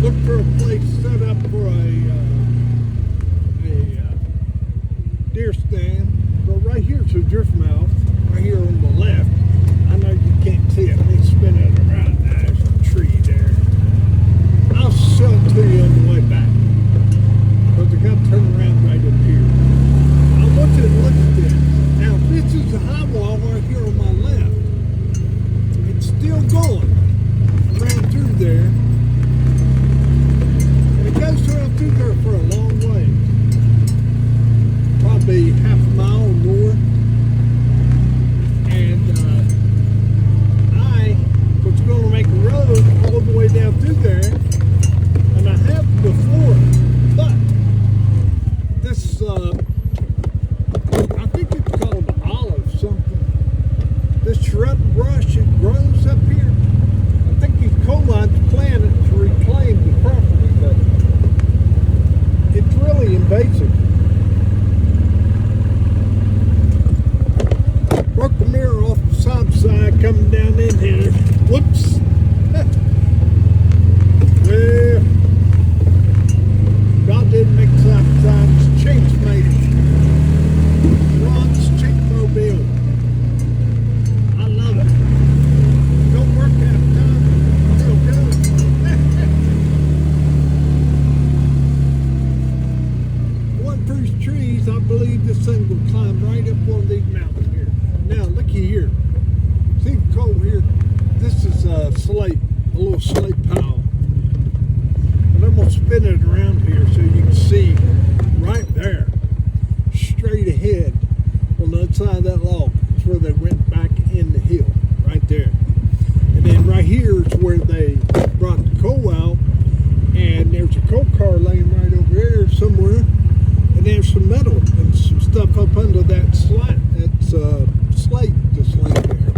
look for a place set up for a deer stand. But right here's a drift mouth, right here on the left. I know you can't see it. Let me spin it around. There's a tree there. I'll show it to you on the way back. But I got to turn around right up here. I want you to look at this. Now, this is the high wall right here on my left. It's still going around through there. And it goes around through there for a long way. Probably half a mile or more. And I was going to make a road all the way down through there. And I have before. But this, I think it's called olive something. This shrub brush, it grows up here. I think these coal mines planted to reclaim the property, but it's really invasive. Broke the mirror off the side coming down in here. Whoops. Well, God didn't make signs, change made it. Ron's Cheap Mobile. I love it. Don't work half the time, still good. One of these trees, I believe this thing will climb right up one of these mountains here. Now, looky here. See the coal here? This is a slate, a little slate pile. And I'm going to spin it around here so you can see right there, straight ahead on the other side of that log. It's where they went back in the hill, right there. And then right here is where they brought the coal out. And there's a coal car laying right over there somewhere. And there's some metal and some stuff up under that slate. That's slate just laying there.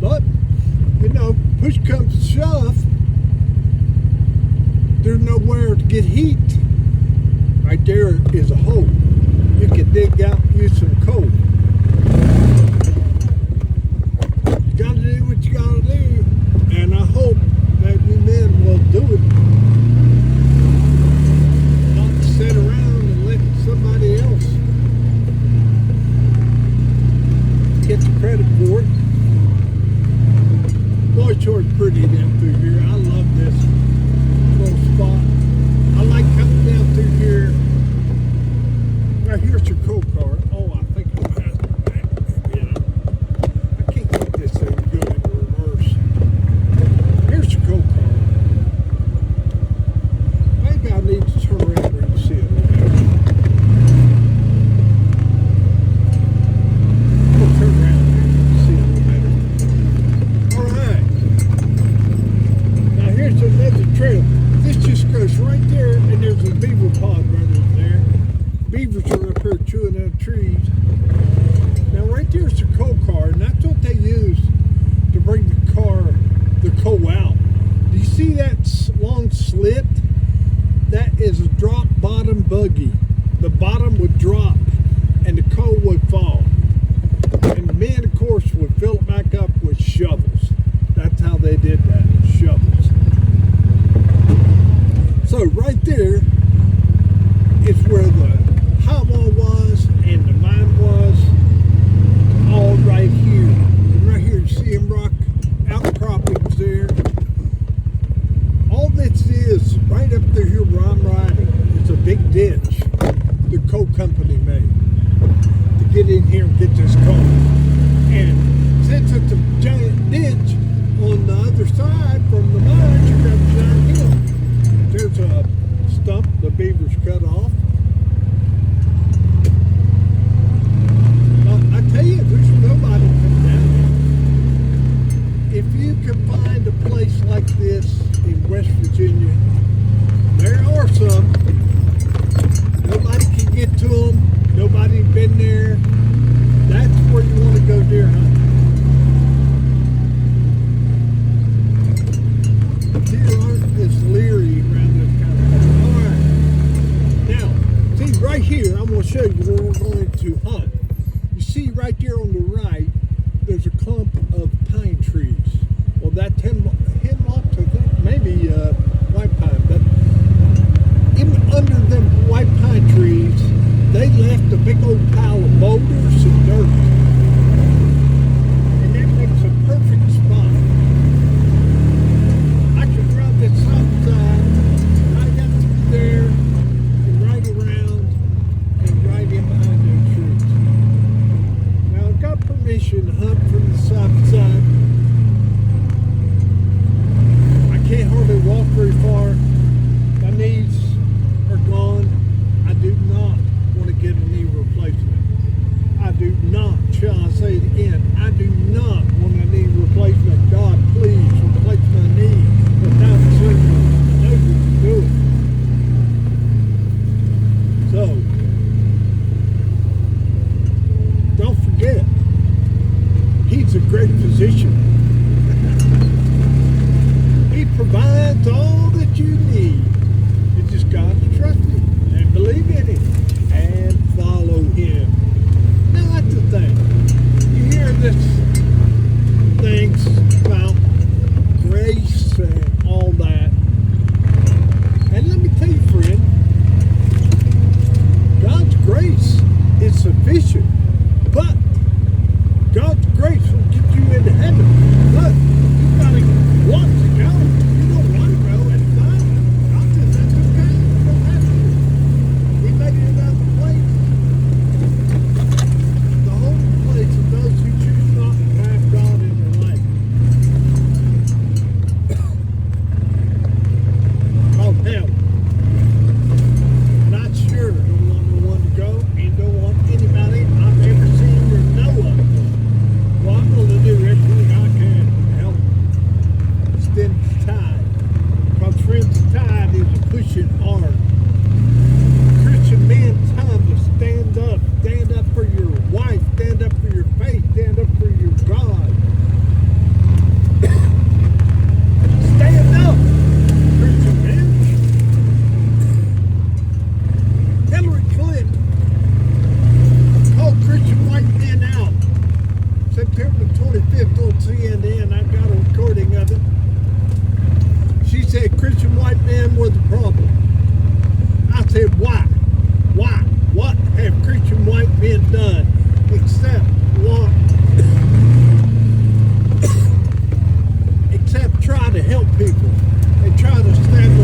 But, you know, push comes to shove, there's nowhere to get heat. Right there is a hole. You can dig out and use some coal. You gotta do what you gotta do. And I hope that you men will do it. Not sit around and let somebody else get the credit for it. Boy, it's sure pretty down through here. I love this little spot. I like coming down through here. Right here's your coal car. Oh, I think I'm past the back. Yeah. I can't get this thing good in reverse. Here's your coal car. Maybe I need to turn around where you see it. I'll turn around there and see it a little better. Alright. Now here's another trail. This just goes right there, and there's a beaver pond right over there. Beavers are up here chewing out trees. Now right there's the coal car, and that's what they use to bring the coal out. Do you see that long slit? That is a drop bottom buggy. The bottom would drop, and the coal would fall. And the men, of course, would fill it back up with shovels. That's how they did that, shovels. So right there is where the high wall was and the mine was, all right here. And right here you see them rock outcroppings there. All this is right up there here where I'm riding. It's a big ditch the coal company made to get in here and get this coal. And since it's a giant ditch on the other side from the mine, you got downhill. There's a stump the beavers cut off. I tell you, there's nobody come down here. If you can find a place like this in West Virginia, there are some. Nobody can get to them. Nobody's been there. That's where you want to go deer hunting. Deer aren't as leery around this kind of thing. All right. Now, see right here, I'm going to show you where we're going to hunt. You see right there on the right, there's a clump of pine trees. Well, that hemlock, I think, maybe white pine. knees are gone, I do not want to get a knee replacement. I do not, shall I say it again, I do not want a knee replacement. God, please replace my knee without surgery. No, you can do it. So, don't forget, He's a great physician. He provides all that you need. You just got to trust Him and believe in Him and follow Him. Now that's the thing. You hear this things about grace and all that. And let me tell you, friend, God's grace is sufficient. But God's grace will get you into heaven. But you gotta want to go. You don't want to go, and fine. God says that's okay. You don't have to. He made it another place. The holy place of those who choose not to have God in their life. Called hell. Not sure. Don't want no one to go, and don't want anybody I've ever seen or know of. Well, I'm going to do everything I can to help extend the tide. Because, friends, the tide is pushing hard. Christian men's time to stand up. Stand up for your wife. Stand up for your faith. Stand up for your God. Stand up, Christian men. Hillary Clinton called Christian white men out. September 25th on CNN, I got a recording of it. She said Christian white men were the problem. I said, why? Why? What have Christian white men done except what? Except try to help people and try to stand